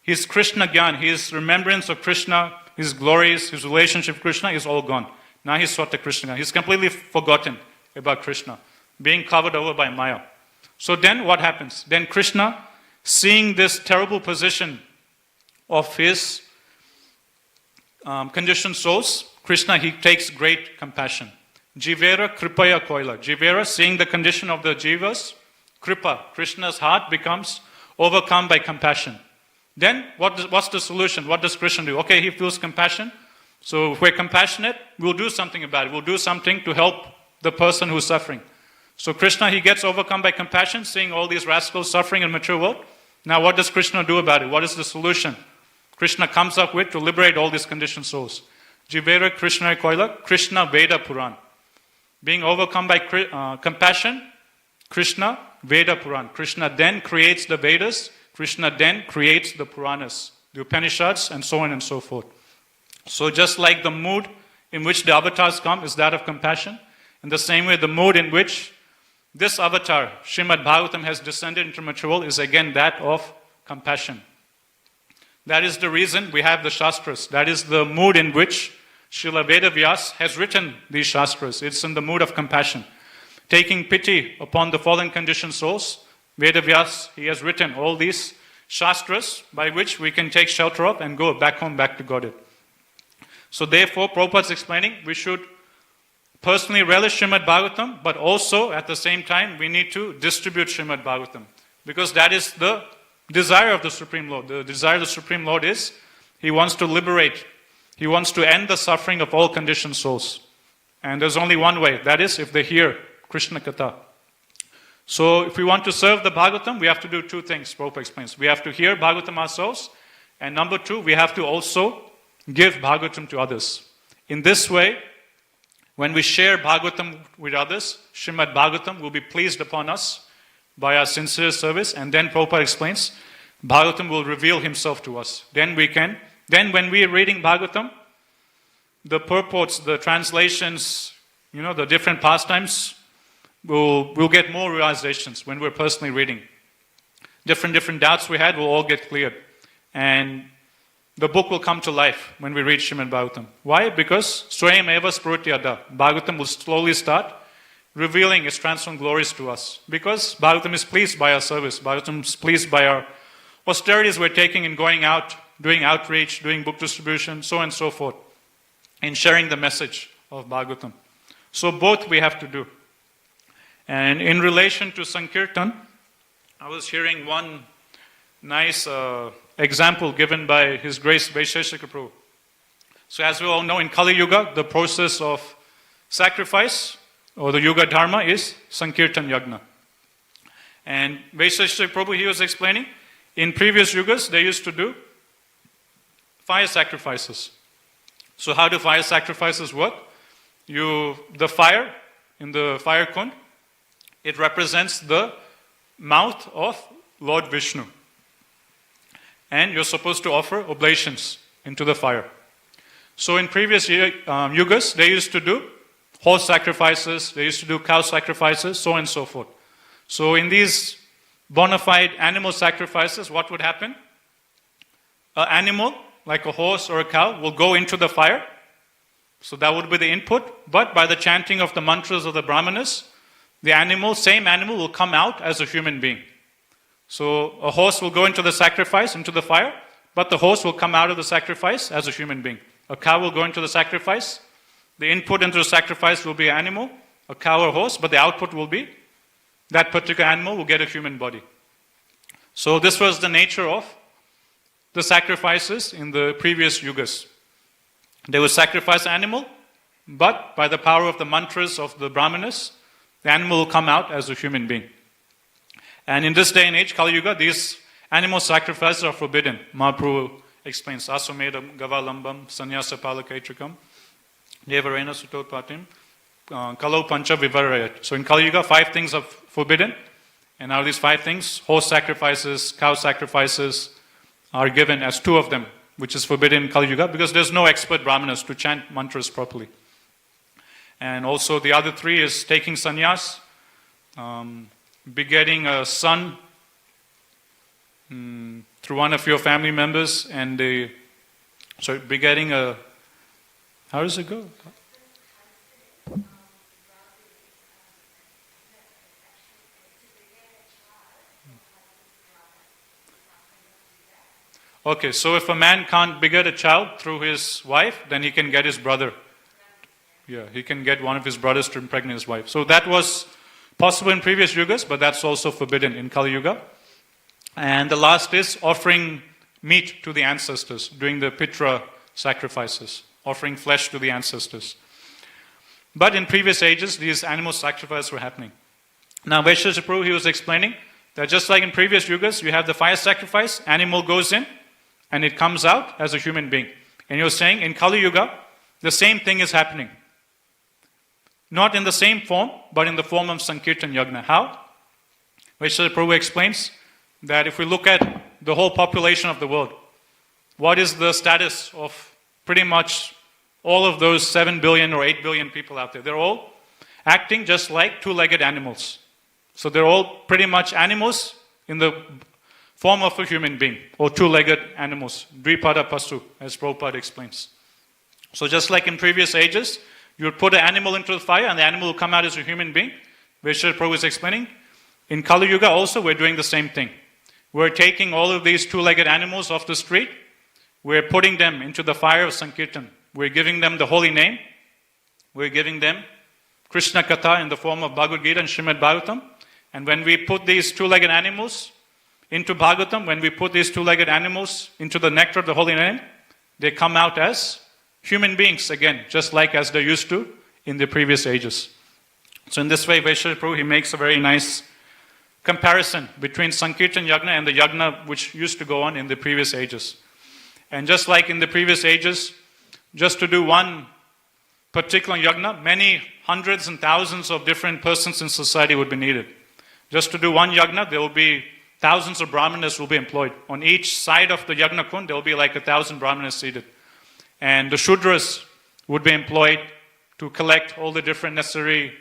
His Krishna Gyan, his remembrance of Krishna, his glories, his relationship with Krishna is all gone. Nahi Swata Krishna Gan. He's completely forgotten about Krishna, being covered over by Maya. So then what happens? Then Krishna, seeing this terrible position of his conditioned souls, Krishna, He takes great compassion. Jivera Kripaya Koila. Jivera, seeing the condition of the jivas, Kripa, Krishna's heart becomes overcome by compassion. Then, what's the solution? What does Krishna do? Okay, He feels compassion. So if we're compassionate, we'll do something about it. We'll do something to help the person who's suffering. So Krishna, He gets overcome by compassion, seeing all these rascals suffering in the mature world. Now what does Krishna do about it? What is the solution Krishna comes up with to liberate all these conditioned souls? Jivera Krishna Koila, Krishna Veda Puran. Being overcome by compassion, Krishna Veda Puran. Krishna then creates the Vedas. Krishna then creates the Puranas, the Upanishads, and so on and so forth. So just like the mood in which the avatars come is that of compassion, in the same way the mood in which this avatar, Srimad Bhagavatam, has descended into mature world is again that of compassion. That is the reason we have the Shastras. That is the mood in which Srila Vedavyas has written these Shastras. It's in the mood of compassion. Taking pity upon the fallen conditioned souls, Vedavyas, he has written all these Shastras by which we can take shelter of and go back home, back to Godhead. So therefore, Prabhupada is explaining, we should personally relish Srimad Bhagavatam, but also at the same time, we need to distribute Srimad Bhagavatam. Because that is the desire of the Supreme Lord. The desire of the Supreme Lord is, He wants to liberate. He wants to end the suffering of all conditioned souls. And there's only one way. That is, if they hear Krishna Katha. So, if we want to serve the Bhagavatam, we have to do two things, Prabhupada explains. We have to hear Bhagavatam ourselves. And number two, we have to also give Bhagavatam to others. In this way, when we share Bhagavatam with others, Srimad Bhagavatam will be pleased upon us by our sincere service, and then Prabhupada explains, Bhagavatam will reveal Himself to us. Then when we are reading Bhagavatam, the purports, the translations, the different pastimes, we'll get more realizations when we're personally reading. Different doubts we had will all get cleared. And the book will come to life when we read Srimad Bhagavatam. Why? Because Swayam Eva Sprutyada. Bhagavatam will slowly start revealing its transformed glories to us. Because Bhagavatam is pleased by our service. Bhagavatam is pleased by our austerities we're taking in going out doing outreach, doing book distribution, so on and so forth, in sharing the message of Bhagavatam. So both we have to do. And in relation to Sankirtan, I was hearing one nice example given by His Grace Vaisheshika Prabhu. So as we all know, in Kali Yuga, the process of sacrifice, or the Yuga Dharma, is Sankirtan Yagna. And Vaisheshika Prabhu, he was explaining, in previous yugas, they used to do fire sacrifices. So how do fire sacrifices work? The fire, in the fire kund, it represents the mouth of Lord Vishnu. And you're supposed to offer oblations into the fire. So in previous yugas, they used to do horse sacrifices, they used to do cow sacrifices, so on and so forth. So in these bona fide animal sacrifices, what would happen? An animal, like a horse or a cow, will go into the fire. So that would be the input. But by the chanting of the mantras of the Brahmanas, the same animal will come out as a human being. So a horse will go into the sacrifice, into the fire, but the horse will come out of the sacrifice as a human being. A cow will go into the sacrifice. The input into the sacrifice will be an animal, a cow or horse, but the output will be that particular animal will get a human body. So this was the nature of the sacrifices in the previous yugas. They would sacrifice an animal, but by the power of the mantras of the Brahmanas, the animal will come out as a human being. And in this day and age, Kali Yuga, these animal sacrifices are forbidden. Mahaprabhu explains, Asomedam Gavalambam Sanyasa Palakaitrikam Devarena Sutotpatim Kalo Pancha Vivarayat. So in Kali Yuga, 5 things are forbidden. And out of these 5 things, horse sacrifices, cow sacrifices are given as 2 of them, which is forbidden in Kali Yuga because there's no expert Brahmanas to chant mantras properly. And also the other 3 is taking sannyas, begetting a son through one of your family members, and begetting a, how does it go? Okay, so if a man can't beget a child through his wife, then he can get his brother. Yeah, he can get one of his brothers to impregnate his wife. So that was possible in previous yugas, but that's also forbidden in Kali Yuga. And the last is offering meat to the ancestors, doing the Pitra sacrifices, offering flesh to the ancestors. But in previous ages, these animal sacrifices were happening. Now, Vaisheshika Prabhu, he was explaining that just like in previous yugas, you have the fire sacrifice, animal goes in, and it comes out as a human being. And you're saying in Kali Yuga, the same thing is happening. Not in the same form, but in the form of Sankirtan Yagna. How? Vaisheshika Prabhu explains that if we look at the whole population of the world, what is the status of pretty much all of those 7 billion or 8 billion people out there? They're all acting just like 2-legged animals. So they're all pretty much animals in the form of a human being, or 2-legged animals, Dvipada Pasu, as Prabhupada explains. So just like in previous ages, you would put an animal into the fire and the animal will come out as a human being. Vaisheshika Prabhu is explaining. In Kali Yuga also, we're doing the same thing. We're taking all of these 2-legged animals off the street, we're putting them into the fire of Sankirtan. We're giving them the holy name. We're giving them Krishna Katha in the form of Bhagavad Gita and Srimad Bhagavatam. And when we put these 2-legged animals into Bhagavatam, when we put these 2-legged animals into the nectar of the holy name, they come out as human beings again, just like as they used to in the previous ages. So in this way, Vaisheshika Prabhu, he makes a very nice comparison between Sankirtan Yagna and the Yagna which used to go on in the previous ages. And just like in the previous ages, just to do one particular Yagna, many hundreds and thousands of different persons in society would be needed. Just to do one Yagna, there will be thousands of Brahmanas will be employed. On each side of the Yagna Kund, there will be like 1,000 Brahmanas seated. And the Shudras would be employed to collect all the different necessary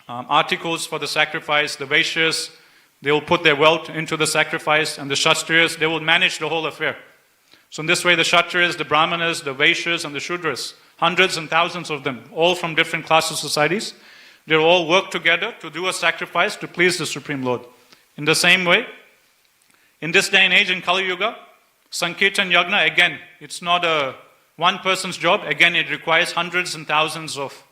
articles for the sacrifice. The Vaishyas, they will put their wealth into the sacrifice. And the Kshatriyas, they will manage the whole affair. So in this way, the Kshatriyas, the Brahmanas, the Vaishyas, and the Shudras, hundreds and thousands of them, all from different classes of societies, they all work together to do a sacrifice to please the Supreme Lord. In the same way, in this day and age in Kali Yuga, Sankirtan Yagna, again, it's not a one person's job. Again, it requires hundreds and thousands of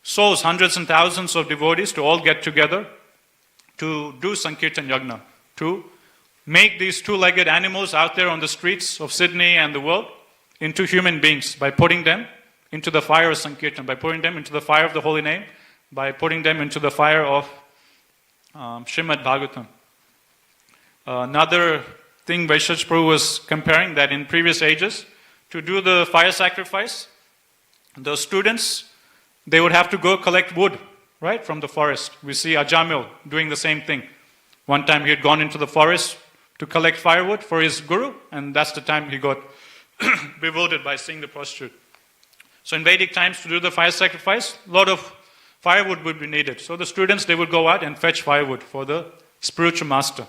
souls, hundreds and thousands of devotees to all get together to do Sankirtan Yagna, to make these two-legged animals out there on the streets of Sydney and the world into human beings by putting them into the fire of Sankirtan, by putting them into the fire of the holy name, by putting them into the fire of Srimad Bhagavatam. Another thing Vaishnav Prabhu was comparing, that in previous ages, to do the fire sacrifice, the students, they would have to go collect wood, right, from the forest. We see Ajamil doing the same thing. One time he had gone into the forest to collect firewood for his guru, and that's the time he got bewildered by seeing the prostitute. So in Vedic times, to do the fire sacrifice, a lot of firewood would be needed. So the students, they would go out and fetch firewood for the spiritual master.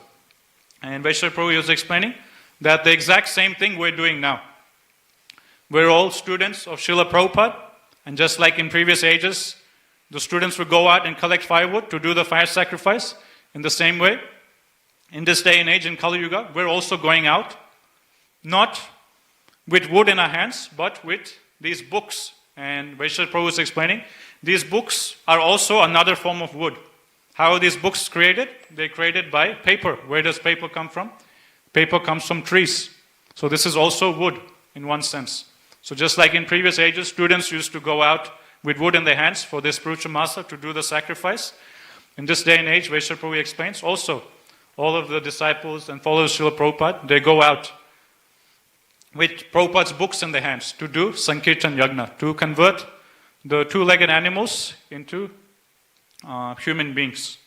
And Vaishnav Prabhu was explaining that the exact same thing we're doing now. We're all students of Srila Prabhupada, and just like in previous ages, the students would go out and collect firewood to do the fire sacrifice. In the same way, in this day and age in Kali Yuga, we're also going out, not with wood in our hands, but with these books. And Vaishnav Prabhu is explaining, these books are also another form of wood. How are these books created? They're created by paper. Where does paper come from? Paper comes from trees. So this is also wood in one sense. So just like in previous ages, students used to go out with wood in their hands for their spiritual master to do the sacrifice. In this day and age, Vaishnav Prabhu explains, also all of the disciples and followers of Srila Prabhupada, they go out with Prabhupada's books in their hands to do Sankirtan Yagna, to convert the two-legged animals into human beings.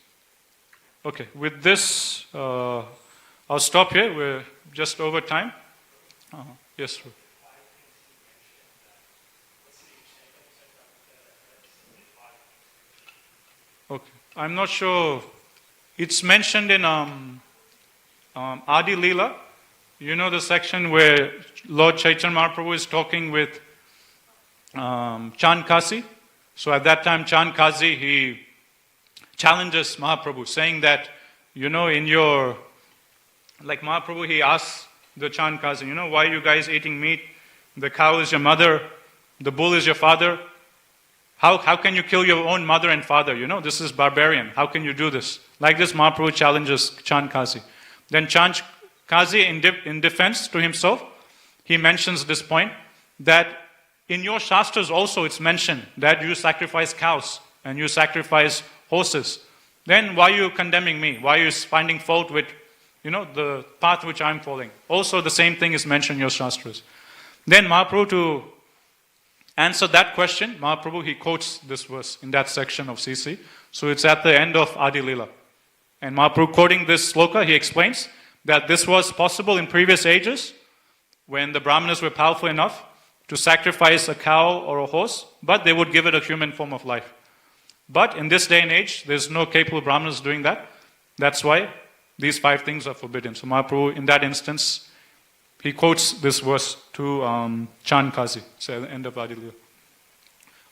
Okay, with this, I'll stop here. We're just over time. Yes, sir. Okay, I'm not sure. It's mentioned in Adi Leela. You know the section where Lord Chaitanya Mahaprabhu is talking with Chand Kasi. So at that time, Chand Kasi, he challenges Mahaprabhu, saying that, in your, like Mahaprabhu, he asks the Chand Kasi, why are you guys eating meat? The cow is your mother, the bull is your father. How can you kill your own mother and father? This is barbarian. How can you do this? Like this, Mahaprabhu challenges Chand Kasi. Then Chand Kasi, in defense to himself, he mentions this point, that in your Shastras also it's mentioned that you sacrifice cows and you sacrifice horses. Then why are you condemning me? Why are you finding fault with, the path which I'm following? Also the same thing is mentioned in your Shastras. Then Mahaprabhu, to answer that question, Mahaprabhu, he quotes this verse in that section of CC. So it's at the end of Adi Leela. And Mahaprabhu, quoting this sloka, he explains that this was possible in previous ages when the Brahmanas were powerful enough to sacrifice a cow or a horse, but they would give it a human form of life. But in this day and age, there's no capable Brahmanas doing that. That's why these 5 things are forbidden. So Mahaprabhu, in that instance, he quotes this verse to Chand Kasi. So at the end of Adi Leela.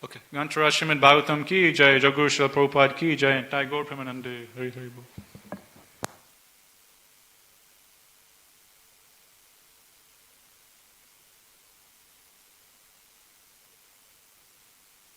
Okay. Gantara Srimad Bhagavatam ki jai, Jagur Srila Prabhupada ki jai, Tagore Premanande, Hari Hari Bol.